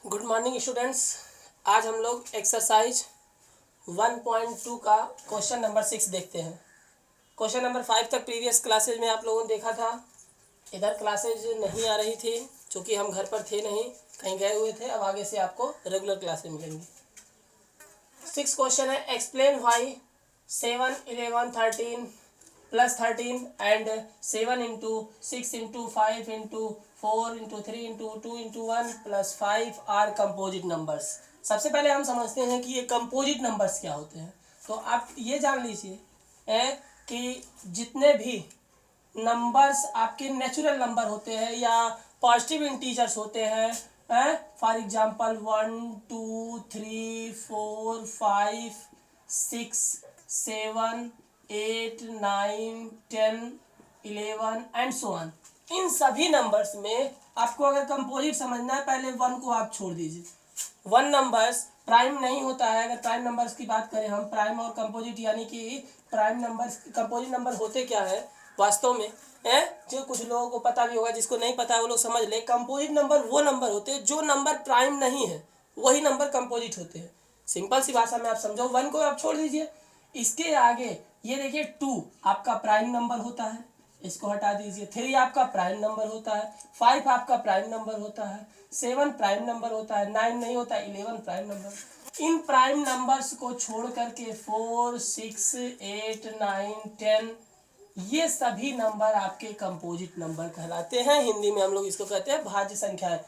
Good morning students. आज हम लोग एक्सरसाइज 1.2 का क्वेश्चन नंबर 6 देखते हैं। क्वेश्चन नंबर 5 तक प्रीवियस क्लासेज में आप लोगों ने देखा था। इधर क्लासेज नहीं आ रही थी क्योंकि हम घर पर थे नहीं, कहीं गए हुए थे। अब आगे से आपको रेगुलर क्लासेज मिलेंगी। 6 क्वेश्चन है। Explain why 7, 11, 13 plus 13 and 7 into 6 into 5 into 4 into 3 into 2 into 1 plus 5 are composite numbers. सबसे पहले हम समझते हैं कि ये कंपोजिट नंबर्स क्या होते हैं। तो आप ये जान लीजिए कि जितने भी नंबर्स आपके नेचुरल नंबर होते हैं या पॉजिटिव इंटीजर्स होते हैं, for example 1 2 3 4 5 6 7 8 9 10 11 and so on, इन सभी नंबर्स में आपको अगर कंपोजिट समझना है, पहले 1 को आप छोड़ दीजिए। 1 नंबर्स प्राइम नहीं होता है। अगर प्राइम नंबर्स की बात करें हम, प्राइम और कंपोजिट यानी कि प्राइम नंबर्स कंपोजिट नंबर होते क्या है वास्तव में है, जो कुछ लोगों को पता भी होगा, जिसको नहीं पता है वो लोग समझ ले। कंपोजिट नंबर वो नंबर होते हैं जो नंबर प्राइम नहीं है, वही नंबर कंपोजिट होते हैं। सिंपल सी भाषा में आप समझो, 1 को आप छोड़ दीजिए। इसके आगे ये देखिए 2 आपका प्राइम नंबर होता है, इसको हटा दीजिए। 3 आपका प्राइम नंबर होता है, 5 आपका प्राइम नंबर होता है, 7 प्राइम नंबर होता है, 9 नहीं होता, 11 प्राइम नंबर। इन प्राइम नंबर्स को छोड़ करके 4 6 8 9 10 ये सभी नंबर आपके कंपोजिट नंबर कहलाते हैं। हिंदी में हम लोग इसको कहते हैं भाज्य संख्याएं,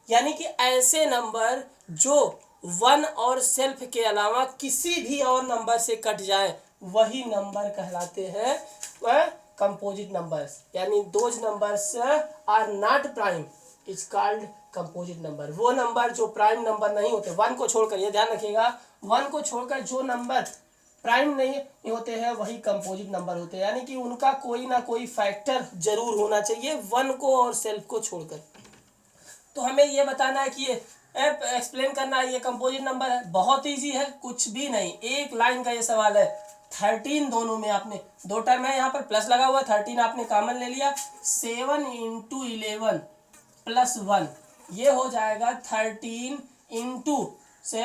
यानी कि ऐसे नंबर जो 1 और सेल्फ के अलावा किसी भी और नंबर से कट जाए, वही नंबर कहलाते हैं वह कंपोजिट नंबर्स। यानी those numbers are not prime is called composite number. वो नंबर जो प्राइम नंबर नहीं होते, 1 को छोड़कर, ये ध्यान रखिएगा, 1 को छोड़कर जो नंबर प्राइम नहीं होते हैं वही कंपोजिट नंबर होते हैं। यानी कि उनका कोई ना कोई फैक्टर जरूर होना चाहिए 1 को और सेल्फ को छोड़कर। तो हमें ये बताना है कि ये एक्सप्लेन करना है ये कंपोजिट नंबर है। बहुत इजी है, कुछ भी नहीं, एक लाइन का ये सवाल है। 13 दोनों में आपने दो टर्म है, यहाँ पर प्लस लगा हुआ, 13 आपने कॉमन ले लिया। 7 इंटू 11 प्लस 1 ये हो जाएगा 13 इंटू से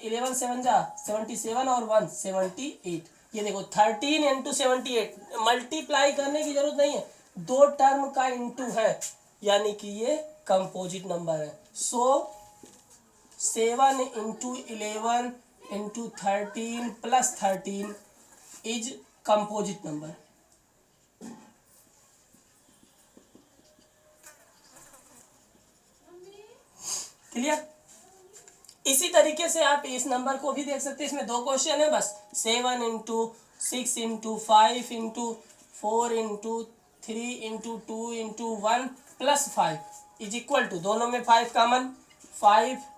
11 7 जा 77 और 1 78। ये देखो 13 इंटू 78, मल्टीप्लाई करने की जरूरत नहीं है, दो टर्म का इंटू है, यानी कि ये कंपोजिट नंबर है। सो 7 into 11 into 13 plus 13 is composite number. Clear? इसी तरीके से आप इस नंबर को भी देख सकते हैं। इसमें दो क्वेश्चन है बस, 7 into 6 into 5 into 4 into 3 into 2 into 1 plus 5 is equal to, दोनों में 5 common, 5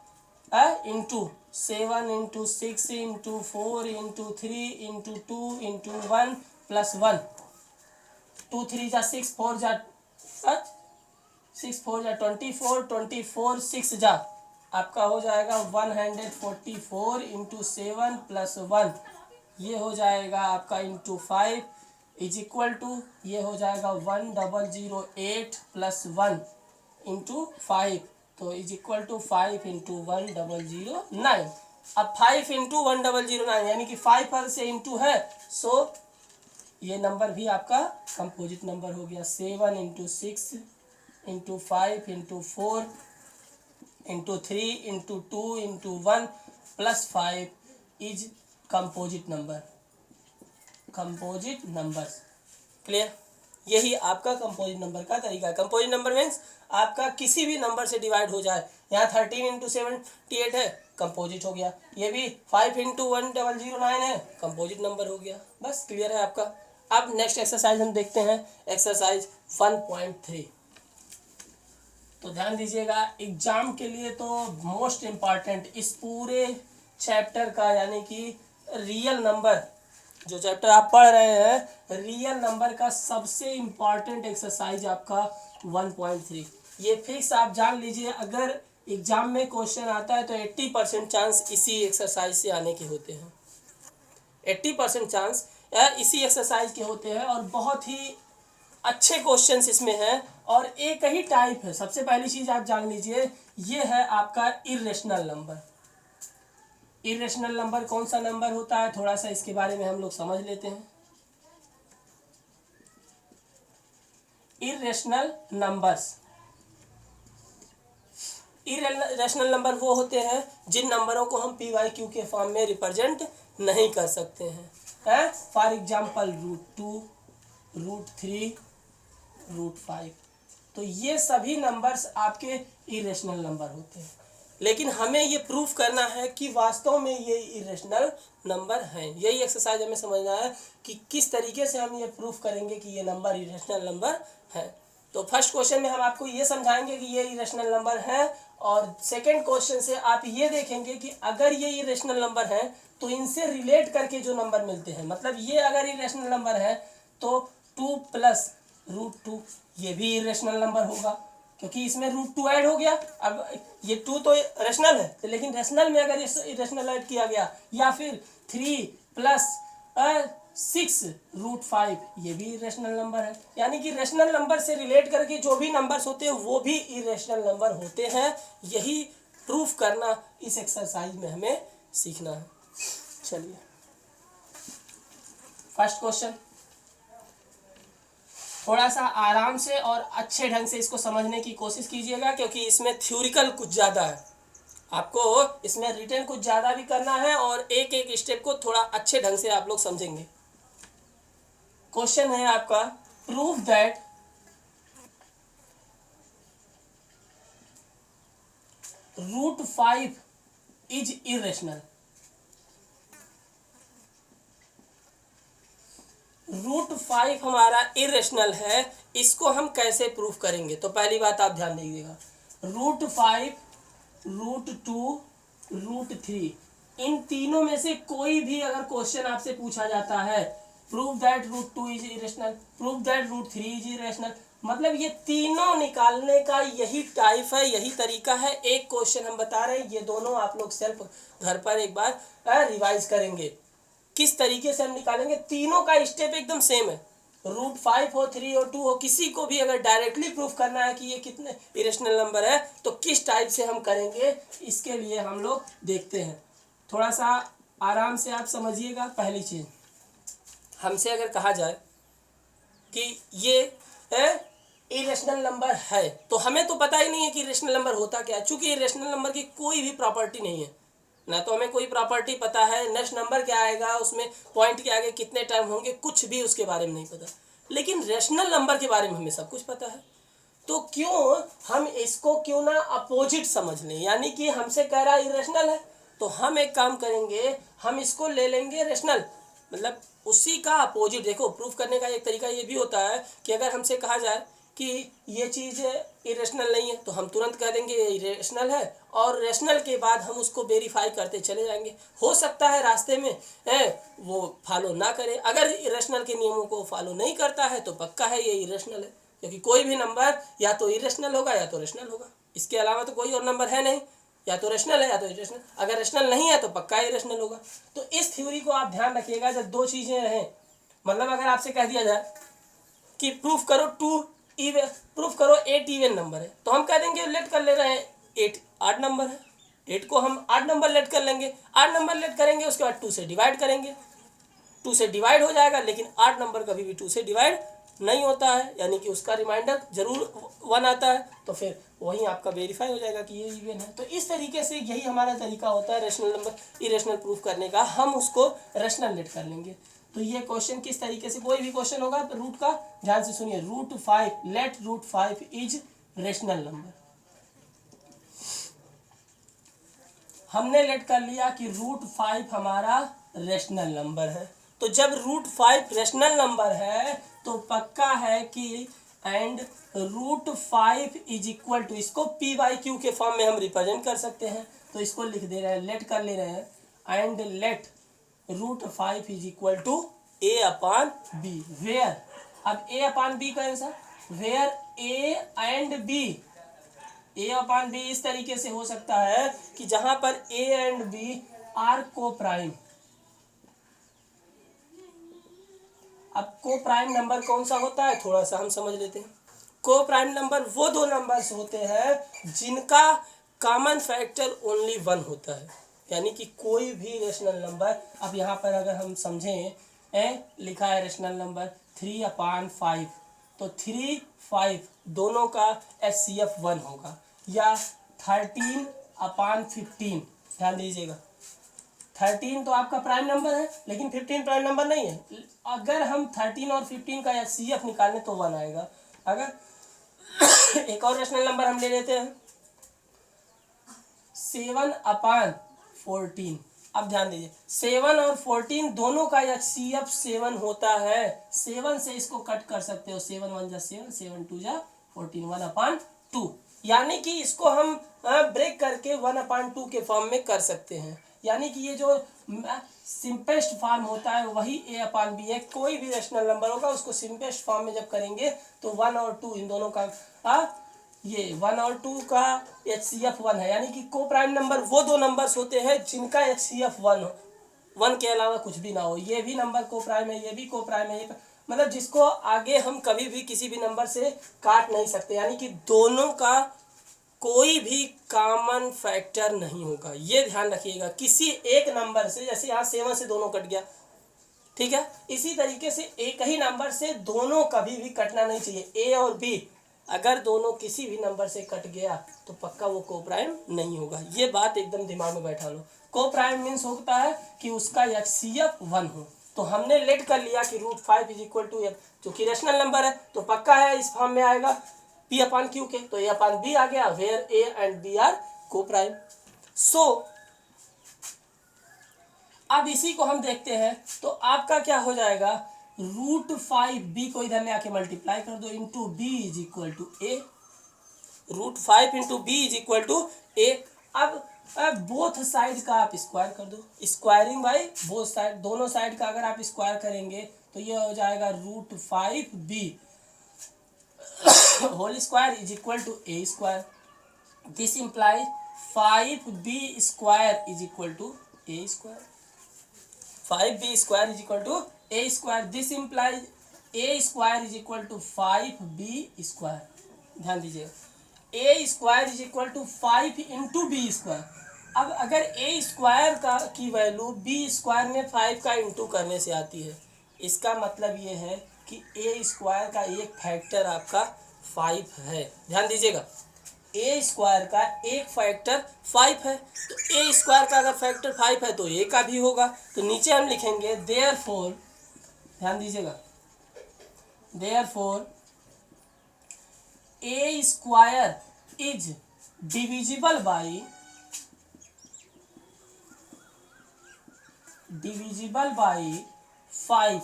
into 7 into 6 into 4 into 3 into 2 into 1 plus 1। 2 3 जा 6, 4 जा 6 4 जा 24, 24 6 जा आपका हो जाएगा 144 इंटू 7 प्लस 1, ये हो जाएगा आपका इंटू 5 इज इक्वल टू, ये हो जाएगा 1008 प्लस 1 इंटू 5, तो इज इक्वल टू 5 इंटू 1009। अब 5 इंटू 1009 यानी कि 5 पर से इंटू है, सो ये नंबर भी आपका कंपोजिट नंबर हो गया। 7 into 6 into 5 into 4 into 3 into 2 into 1 plus 5 is composite number. Composite numbers clear? यही आपका कंपोजिट नंबर का तरीका है। कंपोजिट नंबर मीन्स आपका किसी भी नंबर से डिवाइड हो जाए। यहाँ 13 इंटू 78 है, कंपोजिट हो गया। ये भी 5 इंटू 1009 है, कंपोजिट नंबर हो गया। बस क्लियर है आपका। अब नेक्स्ट एक्सरसाइज हम देखते हैं, एक्सरसाइज 1.3। तो ध्यान दीजिएगा, एग्जाम के लिए तो मोस्ट इम्पॉर्टेंट इस पूरे चैप्टर का, यानी कि रियल नंबर जो चैप्टर आप पढ़ रहे हैं, रियल नंबर का सबसे इम्पॉर्टेंट एक्सरसाइज आपका 1.3। ये फिक्स आप जान लीजिए, अगर एग्जाम में क्वेश्चन आता है तो 80% चांस इसी एक्सरसाइज से आने के होते हैं। 80% चांस इसी एक्सरसाइज के होते हैं और बहुत ही अच्छे क्वेश्चंस इसमें हैं। और एक ही टाइप है। सबसे पहली चीज आप जान लीजिए, ये है आपका इर्रेशनल नंबर। इर्रेशनल नंबर कौन सा नंबर होता है, थोड़ा सा इसके बारे में हम लोग समझ लेते हैं। इर्रेशनल नंबर्स, इरेशनल नंबर वो होते हैं जिन नंबरों को हम PYQ के फॉर्म में रिप्रेजेंट नहीं कर सकते हैं। फॉर एग्जाम्पल √2, √3, √5, तो ये सभी नंबर्स आपके इरेशनल नंबर होते हैं। लेकिन हमें ये प्रूफ करना है कि वास्तव में ये इरेशनल नंबर हैं। यही एक्सरसाइज हमें समझना है कि किस तरीके से हम ये प्रूफ करेंगे कि ये नंबर इरेशनल नंबर है। तो फर्स्ट क्वेश्चन में हम आपको ये समझाएंगे कि ये इरेशनल नंबर है, और सेकंड क्वेश्चन से आप ये देखेंगे कि अगर ये इरेशनल नंबर है तो इनसे रिलेट करके जो नंबर मिलते हैं, मतलब ये अगर इरेशनल नंबर है तो 2 + √2 ये भी इरेशनल नंबर होगा, क्योंकि इसमें √2 ऐड हो गया। अब ये 2 तो रेशनल है, तो लेकिन रेशनल में अगर इरेशनल ऐड किया गया, या फिर 3 + 6 √5 ये भी इरेशनल नंबर है। यानी कि रेशनल नंबर से रिलेट करके जो भी नंबर्स होते हैं वो भी इरेशनल नंबर होते हैं। यही प्रूफ करना इस एक्सरसाइज में हमें सीखना है। चलिए फर्स्ट क्वेश्चन, थोड़ा सा आराम से और अच्छे ढंग से इसको समझने की कोशिश कीजिएगा, क्योंकि इसमें थ्योरिकल कुछ ज़्यादा है। आपको इसमें रिटन कुछ ज़्यादा भी करना है, और एक एक स्टेप को थोड़ा अच्छे ढंग से आप लोग समझेंगे। क्वेश्चन है आपका, प्रूव दैट √5 इज इरेशनल। √5 हमारा इरेशनल है, इसको हम कैसे प्रूफ करेंगे? तो पहली बात आप ध्यान दीजिएगा, √5, √2, √3 इन तीनों में से कोई भी अगर क्वेश्चन आपसे पूछा जाता है, prove that √2 is irrational, prove that √3 is irrational, मतलब ये तीनों निकालने का यही टाइप है, यही तरीका है। एक क्वेश्चन हम बता रहे हैं, ये दोनों आप लोग सेल्फ घर पर एक बार रिवाइज करेंगे किस तरीके से हम निकालेंगे। तीनों का स्टेप एकदम सेम है। √5 हो, 3 हो, 2 हो, किसी को भी अगर डायरेक्टली प्रूफ करना है कि ये कितने इरेशनल नंबर है तो किस टाइप से हम करेंगे, इसके लिए हम लोग देखते हैं। थोड़ा सा आराम से आप समझिएगा। पहली चीज़, हमसे अगर कहा जाए कि ये इरेशनल नंबर है, तो हमें तो पता ही नहीं है कि इरेशनल नंबर होता क्या है, चूँकि इरेशनल नंबर की कोई भी प्रॉपर्टी नहीं है, ना तो हमें कोई प्रॉपर्टी पता है, नेक्स्ट नंबर क्या आएगा, उसमें पॉइंट के आगे कितने टर्म होंगे, कुछ भी उसके बारे में नहीं पता। लेकिन रेशनल नंबर के बारे में हमें सब कुछ पता है। तो क्यों हम इसको क्यों ना अपोजिट समझ लें, यानी कि हमसे कह रहा है इरेशनल है, तो हम एक काम करेंगे, हम इसको ले लेंगे रेशनल, मतलब उसी का अपोजिट। देखो, प्रूफ करने का एक तरीका ये भी होता है कि अगर हमसे कहा जाए कि ये चीज़ इरेशनल नहीं है, तो हम तुरंत कह देंगे ये इरेशनल है, और रेशनल के बाद हम उसको वेरीफाई करते चले जाएंगे। हो सकता है रास्ते में वो फॉलो ना करे, अगर इरेशनल के नियमों को फॉलो नहीं करता है तो पक्का है ये इरेशनल है, क्योंकि कोई भी नंबर या तो इरेशनल होगा या तो रेशनल होगा, इसके अलावा तो कोई और नंबर है नहीं, या तो रेशनल है या तो इरेशनल। अगर रेशनल नहीं है तो पक्का इरेशनल होगा। तो इस थ्योरी को आप ध्यान रखिएगा, जब दो चीज़ें रहें, मतलब अगर आपसे कह दिया जाए कि प्रूफ करो 8 इवन नंबर है, तो हम कह देंगे लेट कर ले रहे हैं 8 8 नंबर है, 8 को हम 8 नंबर लेट कर लेंगे, 8 नंबर लेट करेंगे, उसके बाद 2 से डिवाइड करेंगे, 2 से डिवाइड हो जाएगा, लेकिन 8 नंबर कभी भी 2 से डिवाइड नहीं होता है, यानी कि उसका रिमाइंडर जरूर 1 आता है, तो फिर वहीं आपका वेरीफाई हो जाएगा कि ये इवन है। तो इस तरीके से यही हमारा तरीका होता है रेशनल नंबर इरेशनल प्रूफ करने का, हम उसको रेशनल लेट कर लेंगे। तो ये क्वेश्चन किस तरीके से, कोई भी क्वेश्चन होगा तो रूट का ध्यान से सुनिए, √5 लेट √5 इज रेशनल नंबर। हमने लेट कर लिया कि √5 हमारा रेशनल नंबर है, तो जब √5 रेशनल नंबर है तो पक्का है कि एंड √5 इज इक्वल टू, इसको PYQ के फॉर्म में हम रिप्रेजेंट कर सकते हैं, तो इसको लिख दे रहे हैं, लेट कर ले रहे हैं, and let √5 is equal to A/B, where, अब A/B का answer, where A and B, A/B इस तरीके से हो सकता है कि जहां पर A एंड B आर को प्राइम। अब को प्राइम नंबर कौन सा होता है, थोड़ा सा हम समझ लेते हैं। को प्राइम नंबर वो दो नंबर्स होते हैं जिनका कॉमन फैक्टर ओनली वन होता है, यानी कि कोई भी रेशनल नंबर, अब यहाँ पर अगर हम समझें लिखा है रेशनल नंबर 3/5, तो 3, 5 दोनों का HCF 1 होगा, या 13/15, ध्यान दीजिएगा 13 तो आपका प्राइम नंबर है लेकिन 15 प्राइम नंबर नहीं है। अगर हम 13 और 15 का HCF निकालें तो 1 आएगा। अगर एक और रेशनल नंबर हम ले लेते हैं 7/14, अब ध्यान दीजिए 7 और 14 दोनों का HCF 7 होता है। 7 से इसको कट कर सकते हो, 7 1 जा 7, 7 2 जा 14, 1/2, यानी कि इसको हम ब्रेक करके 1/2 के फॉर्म में कर सकते हैं। यानी कि ये जो सिंपलेस्ट फॉर्म होता है वही A/B है। कोई भी रेशनल नंबर होगा उसको सिंपलेस्ट फॉर्म में जब करेंगे तो 1 और 2 इन दोनों का ये 1 और 2 का HCF 1 है, यानी कि को प्राइम नंबर वो दो नंबर्स होते हैं जिनका HCF 1 हो, 1 के अलावा कुछ भी ना हो। ये भी नंबर को प्राइम है, ये भी को प्राइम है, ये मतलब जिसको आगे हम कभी भी किसी भी नंबर से काट नहीं सकते, यानी कि दोनों का कोई भी कॉमन फैक्टर नहीं होगा। ये ध्यान रखिएगा, किसी एक नंबर से, जैसे यहाँ 7 से दोनों कट गया, ठीक है, इसी तरीके से एक ही नंबर से दोनों कभी भी कटना नहीं चाहिए। ए और बी अगर दोनों किसी भी नंबर से कट गया तो पक्का वो को प्राइम नहीं होगा। ये बात एकदम दिमाग में बैठा लो। को प्राइम मीन्स होता है कि उसका HCF 1 हो। तो हमने लेट कर लिया कि √5 = F, जो कि रेशनल नंबर है तो पक्का है इस फॉर्म में आएगा P/Q के, तो A/B आ गया, where A and B are coprime. So अब इसी को हम देखते हैं तो आपका क्या हो जाएगा, √5B को इधर ले आके मल्टीप्लाई कर दो, into B = A, √5 × B = A। अब बोथ साइड का आप स्क्वायर कर दो, स्क्वायरिंग बाय बोथ साइड, दोनों साइड का अगर आप स्क्वायर करेंगे तो ये हो जाएगा √5B whole square = A²। This implies 5B² = A², 5B² = A²। This implies A² = 5B²। ध्यान दीजिएगा A² = 5 × B²। अब अगर A² का की वैल्यू B² में 5 का इंटू करने से आती है, इसका मतलब ये है कि A² का एक फैक्टर आपका 5 है। ध्यान दीजिएगा A² का एक फैक्टर 5 है, तो A² का अगर फैक्टर 5 है तो A का भी होगा। तो नीचे हम लिखेंगे देयरफॉर, ध्यान दीजिएगा therefore A² is divisible by 5,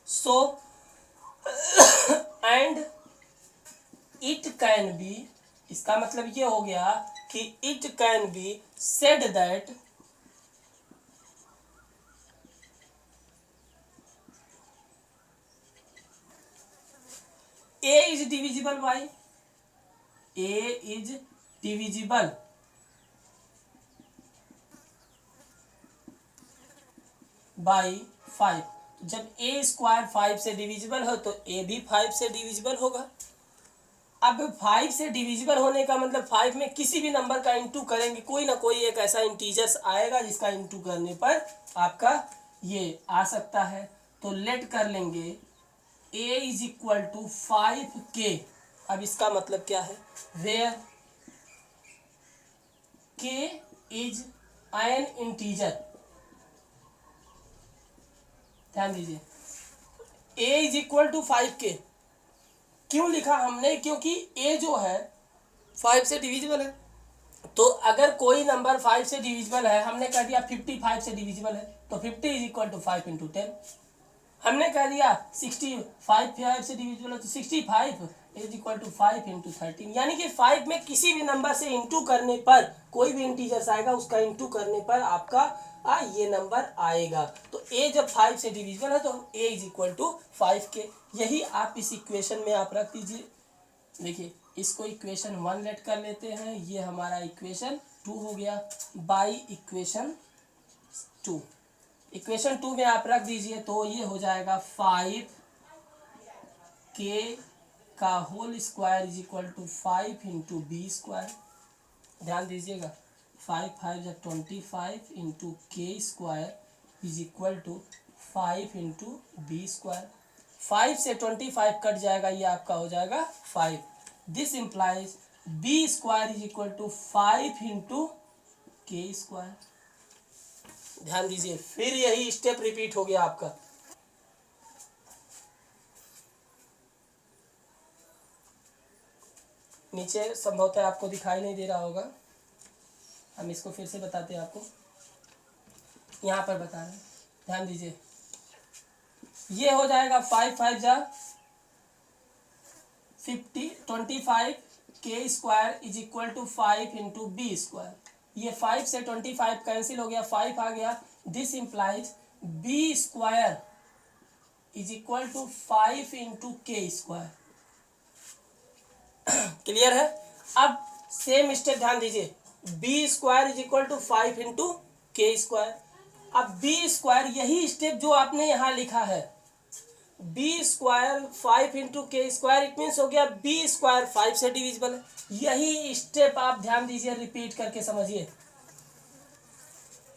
so and it can be, इसका मतलब ये हो गया कि it can be said that A is divisible by by 5। जब A² 5 से डिविजिबल हो तो A भी 5 से डिविजिबल होगा। अब 5 से डिविजिबल होने का मतलब 5 में किसी भी नंबर का इंटू करेंगे, कोई ना कोई एक ऐसा इंटीजर्स आएगा जिसका इंटू करने पर आपका ये आ सकता है। तो लेट कर लेंगे A = 5K। अब इसका मतलब क्या है, where K is an integer. ध्यान दीजिए A = 5K क्यों लिखा हमने, क्योंकि A जो है 5 से डिविजिबल है। तो अगर कोई नंबर 5 से डिविजिबल है, हमने कह दिया 50 5 से डिविजिबल है तो 50 = 5 × 10। हमने कह दिया 65 5 से डिविजिबल है तो 65 = 5 × 13, यानी कि 5 में किसी भी नंबर से इंटू करने पर कोई भी इंटीजर्स आएगा उसका इंटू करने पर आपका ये नंबर आएगा। तो A जब 5 से डिविजिबल है तो A = 5K। यही आप इस इक्वेशन में आप रख दीजिए। देखिए इसको इक्वेशन 1 लेट कर लेते हैं, ये हमारा इक्वेशन 2 हो गया बाई इक्वेशन 2। इक्वेशन 2 में आप रख दीजिए तो ये हो जाएगा 5K का whole square is equal to 5 into B square. ध्यान दीजिएगा, 5 5 या 25 into K square is equal to 5 into B square. 5 से 25 कट जाएगा, ये आपका हो जाएगा 5। This implies B square is equal to 5 into K square. ध्यान दीजिए, फिर यही स्टेप रिपीट हो गया आपका। नीचे संभवतः आपको दिखाई नहीं दे रहा होगा, हम इसको फिर से बताते हैं आपको, यहाँ पर बता रहे हैं, ध्यान दीजिए। ये हो जाएगा 5 5 जा 50, 25 के square is equal to 5 into B square. ये 5 से 25 कैंसिल हो गया, 5 आ गया। This implies B square is equal to 5 into K square. Clear है? अब सेम स्टेप ध्यान दीजिए, B square is equal to 5 into K square. अब बी स्क्वायर, यही स्टेप जो आपने यहाँ लिखा है, B square 5 into K square, it means हो गया बी स्क्वायर 5 से डिविजिबल है। यही स्टेप आप ध्यान दीजिए, रिपीट करके समझिए।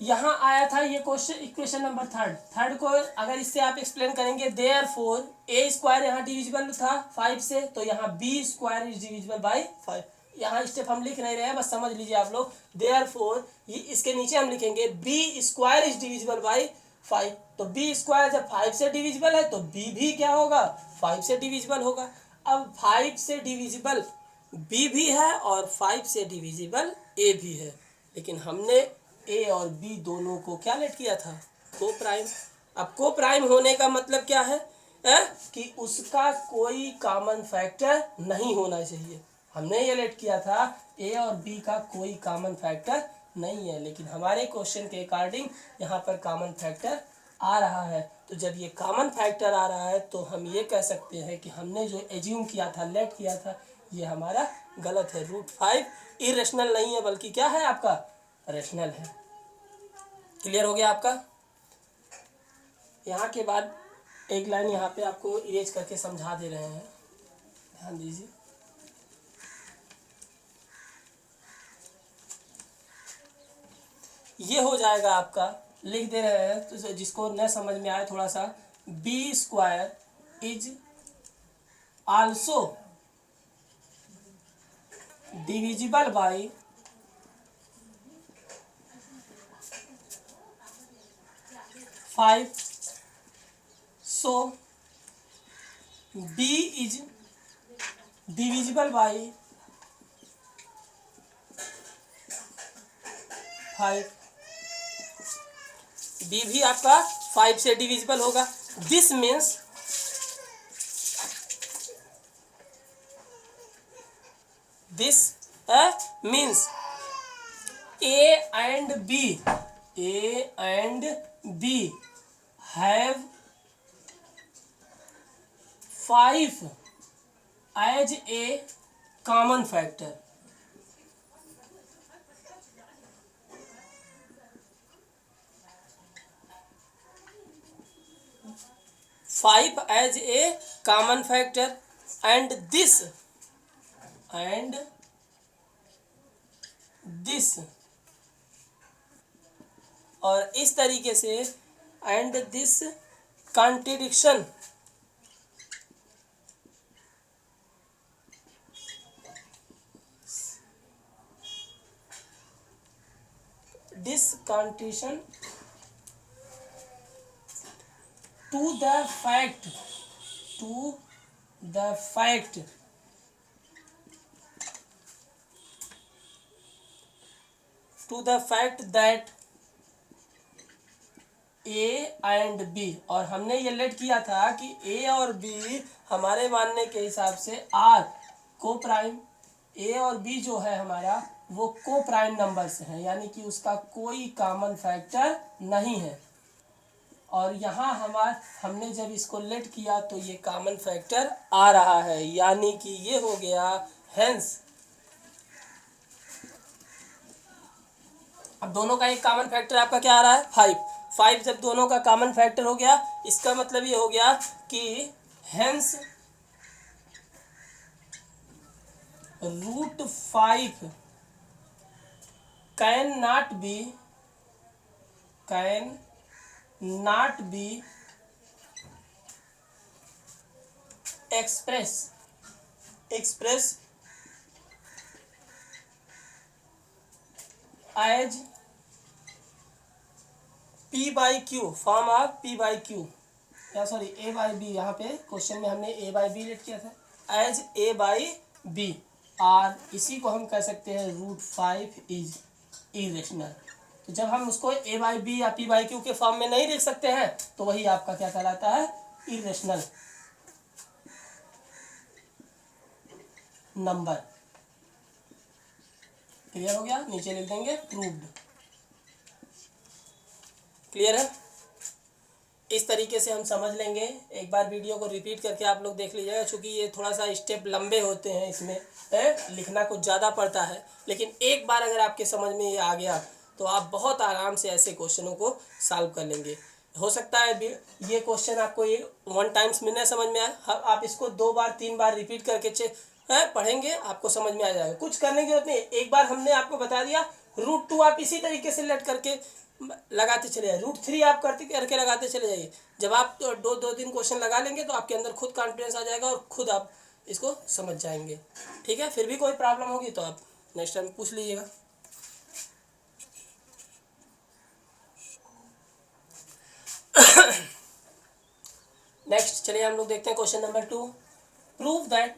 यहाँ आया था ये क्वेश्चन, इक्वेशन नंबर थर्ड को अगर इससे आप एक्सप्लेन करेंगे, देयरफॉर ए स्क्वायर यहाँ डिविजिबल था 5 से, तो यहाँ B square is divisible by 5। यहाँ स्टेप हम लिख नहीं रहे हैं, बस समझ लीजिए आप लोग। देयरफॉर इसके नीचे हम लिखेंगे B square is divisible by 5। तो बी स्क्वायर जब 5 से डिविजिबल है तो बी भी क्या होगा, 5 से डिविजिबल होगा। अब 5 से डिविजिबल बी भी है और 5 से डिविजिबल ए भी है, लेकिन हमने ए और बी दोनों को क्या लेट किया था, को प्राइम। अब को प्राइम होने का मतलब क्या है, कि उसका कोई कॉमन फैक्टर नहीं होना चाहिए। हमने ये लेट किया था ए और बी का कोई कॉमन फैक्टर नहीं है, लेकिन हमारे क्वेश्चन के अकॉर्डिंग यहाँ पर कॉमन फैक्टर आ रहा है। तो जब ये कॉमन फैक्टर आ रहा है तो हम ये कह सकते हैं कि हमने जो एज्यूम किया था, लेट किया था, ये हमारा गलत है। √5 इरेशनल नहीं है, बल्कि क्या है आपका, रेशनल है। क्लियर हो गया आपका? यहाँ के बाद एक लाइन यहाँ पे आपको इरेज करके समझा दे रहे हैं, ध्यान दीजिए। ये हो जाएगा आपका, लिख दे रहे हैं तो जिसको न समझ में आए थोड़ा सा, B square is also divisible by 5, so b is divisible by 5। b भी आपका 5 से डिविजिबल होगा। This means A and B have 5 as a common factor. Five as a common factor, and this और इस तरीके से, and this contradiction to the fact that A and B, और हमने ये लेट किया था कि A और B हमारे मानने के हिसाब से आर को प्राइम, A और B जो है हमारा वो को प्राइम नंबर्स हैं, यानी कि उसका कोई कॉमन फैक्टर नहीं है। और यहाँ हमने जब इसको लेट किया तो ये कॉमन फैक्टर आ रहा है, यानी कि ये हो गया हेंस। अब दोनों का एक कॉमन फैक्टर आपका क्या आ रहा है, 5। जब दोनों का कॉमन फैक्टर हो गया, इसका मतलब ये हो गया कि hence √5 can not be express as P by Q form of P by Q या सॉरी A by B, यहाँ पे क्वेश्चन में हमने A by B लेट किया था एज A by B, और इसी को हम कह सकते हैं √5 इज इरेशनल। तो जब हम उसको A by B या P by Q के फॉर्म में नहीं लिख सकते हैं तो वही आपका क्या कहलाता है, इरेशनल नंबर। क्लियर हो गया, नीचे लिख देंगे प्रूव्ड। क्लियर है, इस तरीके से हम समझ लेंगे। एक बार वीडियो को रिपीट करके आप लोग देख लीजिएगा, क्योंकि ये थोड़ा सा स्टेप लंबे होते हैं, इसमें लिखना कुछ ज़्यादा पड़ता है, लेकिन एक बार अगर आपके समझ में ये आ गया तो आप बहुत आराम से ऐसे क्वेश्चनों को सॉल्व कर लेंगे। हो सकता है ये क्वेश्चन आपको ये 1 टाइम्स में न समझ में आए, आप इसको 2 बार 3 बार रिपीट करके पढ़ेंगे, आपको समझ में आ जाएगा। कुछ करने की जरूरत नहीं, एक बार हमने आपको बता दिया। √2 आप इसी तरीके से लेट करके लगाते चले जाइए, √3 आप करके लगाते चले जाइए। जब आप 2-3 क्वेश्चन लगा लेंगे तो आपके अंदर खुद कॉन्फिडेंस आ जाएगा और खुद आप इसको समझ जाएंगे। ठीक है, फिर भी कोई प्रॉब्लम होगी तो आप नेक्स्ट टाइम पूछ लीजिएगा। नेक्स्ट चलिए हम लोग देखते हैं question number 2। Prove that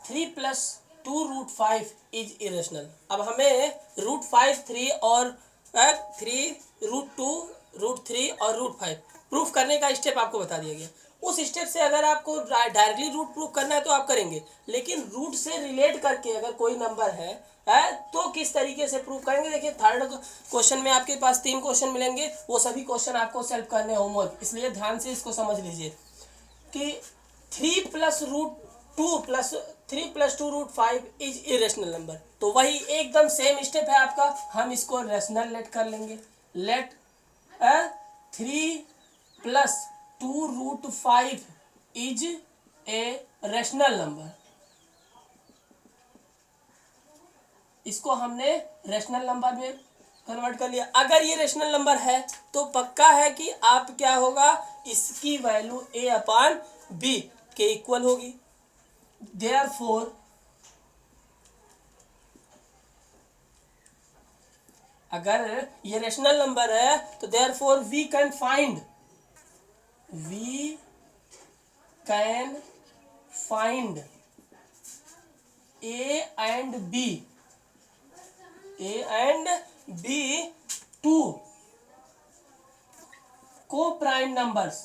3 + 2√5 is irrational. अब हमें √5, 3 और 3, √2, √3 और √5 प्रूफ करने का स्टेप आपको बता दिया गया। उस स्टेप से अगर आपको डायरेक्टली रूट प्रूफ करना है तो आप करेंगे, लेकिन रूट से रिलेट करके अगर कोई नंबर है तो किस तरीके से प्रूफ करेंगे। देखिए थर्ड क्वेश्चन में आपके पास 3 क्वेश्चन मिलेंगे, वो सभी क्वेश्चन आपको सेल्फ करने होमवर्क, इसलिए ध्यान से इसको समझ लीजिए कि 3 + 2√5 इज इरेशनल नंबर। तो वही एकदम सेम स्टेप है आपका, हम इसको रेशनल लेट कर लेंगे। लेट 3 + 2√5 इज ए रेशनल नंबर। इसको हमने रेशनल नंबर में कन्वर्ट कर लिया। अगर ये रेशनल नंबर है तो पक्का है कि आप क्या होगा, इसकी वैल्यू A/B के इक्वल होगी। Therefore अगर ये रेशनल नंबर है तो therefore we can find A and B two co-prime numbers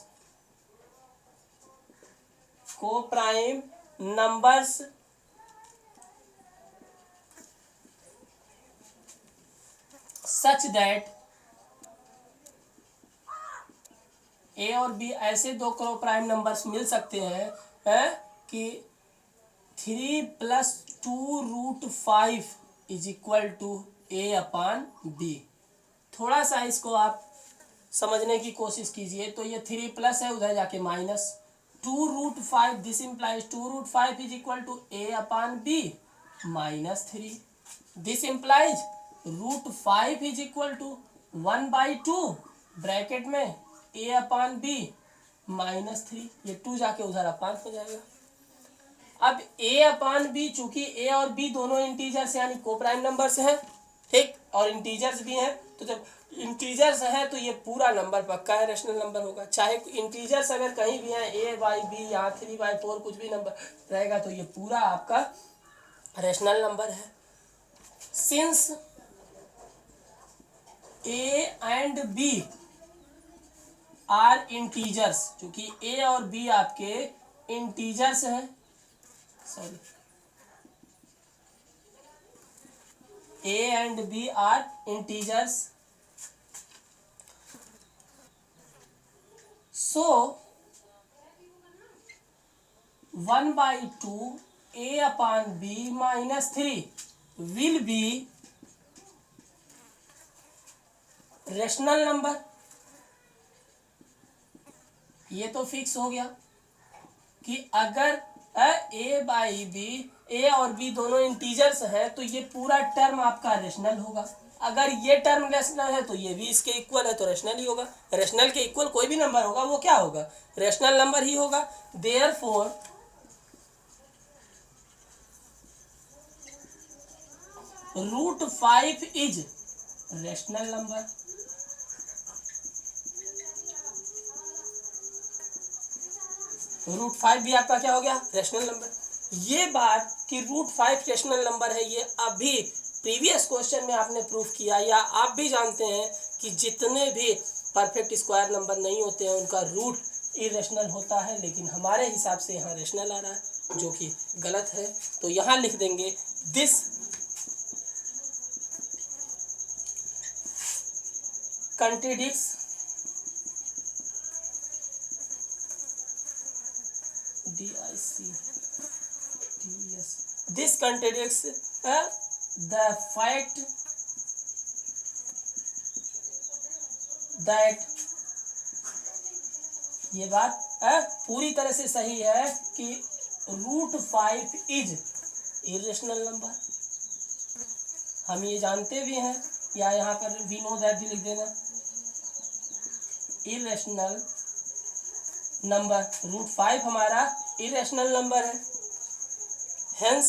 such that A और B ऐसे 2 co-prime नंबर्स मिल सकते हैं कि 3 + 2√5 इज इक्वल टू A/B। थोड़ा सा इसको आप समझने की कोशिश कीजिए। तो ये 3 प्लस है, उधर जाके minus 2√5, this implies 2√5 is equal to A/B -3। This implies √5 is equal to 1/2 bracket में A/B -3। ये 2 जाके उधर अपान हो जाएगा। अब A/B चूंकि A और B दोनों इंटीजर्स यानी कोप्राइम नंबर्स हैं, ठीक, और इंटीजर्स भी हैं, तो जब इंटीजर्स है तो ये पूरा नंबर पक्का है रेशनल नंबर होगा। चाहे इंटीजर्स अगर कहीं भी हैं A/B, यहाँ 3/4 कुछ भी नंबर रहेगा तो ये पूरा आपका रेशनल नंबर है। Since A and B are integers, क्योंकि A और B आपके इंटीजर्स हैं, sorry A and B are integers, so 1/2 A/B -3 will be rational number. ये तो फिक्स हो गया कि अगर A/B ए और बी दोनों इंटीजर्स है तो ये पूरा टर्म आपका रेशनल होगा। अगर ये टर्म रेशनल है तो ये भी इसके इक्वल है तो रेशनल ही होगा। रेशनल के इक्वल कोई भी नंबर होगा वो क्या होगा, रेशनल नंबर ही होगा। Therefore √5 is rational number. √5 भी आपका क्या हो गया, रेशनल नंबर। ये बात कि √5 रेशनल नंबर है ये अभी प्रीवियस क्वेश्चन में आपने प्रूफ किया, या आप भी जानते हैं कि जितने भी परफेक्ट स्क्वायर नंबर नहीं होते हैं उनका रूट इरेशनल होता है, लेकिन हमारे हिसाब से यहाँ रेशनल आ रहा है जो कि गलत है। तो यहाँ लिख देंगे this कंट्रडिक्ट्स this contradicts the fact that, ये बात पूरी तरह से सही है कि √5 इज इरेशनल नंबर। हम ये जानते भी हैं, या यहाँ पर वी नो दैट भी लिख देना, इरेशनल नंबर √5 हमारा इरेशनल नंबर है। हेंस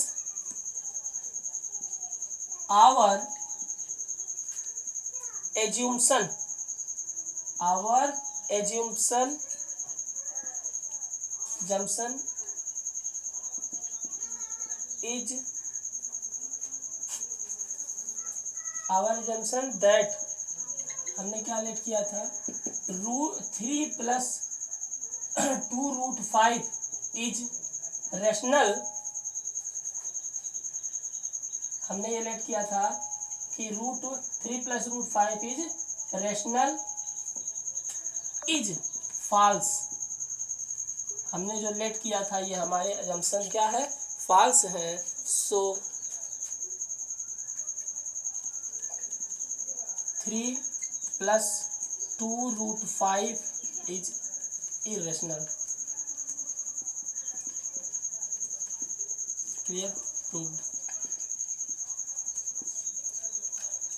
our assumption that हमने क्या लेट किया था, 3 + 2√5 इज रेशनल। हमने ये लेट किया था कि 3 + √5 इज रेशनल इज फॉल्स। हमने जो लेट किया था ये हमारे अजम्पशन क्या है, फॉल्स है। सो 3 + 2√5 इज इरेशनल। Clear, proved.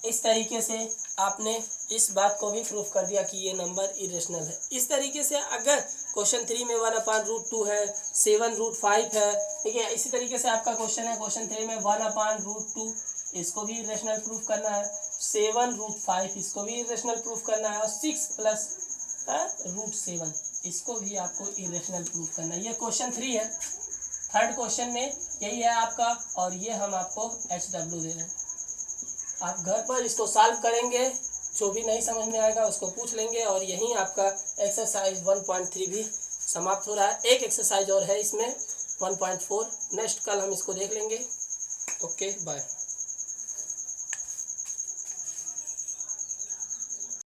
इस तरीके से आपने इस बात को भी प्रूफ कर दिया कि ये नंबर इरेशनल है। इस तरीके से अगर क्वेश्चन 3 में 1/√2 है, 7√5 है, ठीक है। इसी तरीके से आपका क्वेश्चन है क्वेश्चन 3 में 1/√2, इसको भी इरेशनल प्रूफ करना है। 7√5 इसको भी इरेशनल प्रूफ करना है, और 6 + √7 इसको भी आपको इरेशनल प्रूफ करना है। ये क्वेश्चन 3 है। थर्ड क्वेश्चन में यही है आपका, और ये हम आपको HW दे रहे हैं। आप घर पर इसको सॉल्व करेंगे, जो भी नहीं समझ में आएगा उसको पूछ लेंगे, और यहीं आपका एक्सरसाइज 1.3 भी समाप्त हो रहा है। एक एक्सरसाइज और है इसमें 1.4, नेक्स्ट कल हम इसको देख लेंगे। Okay, bye.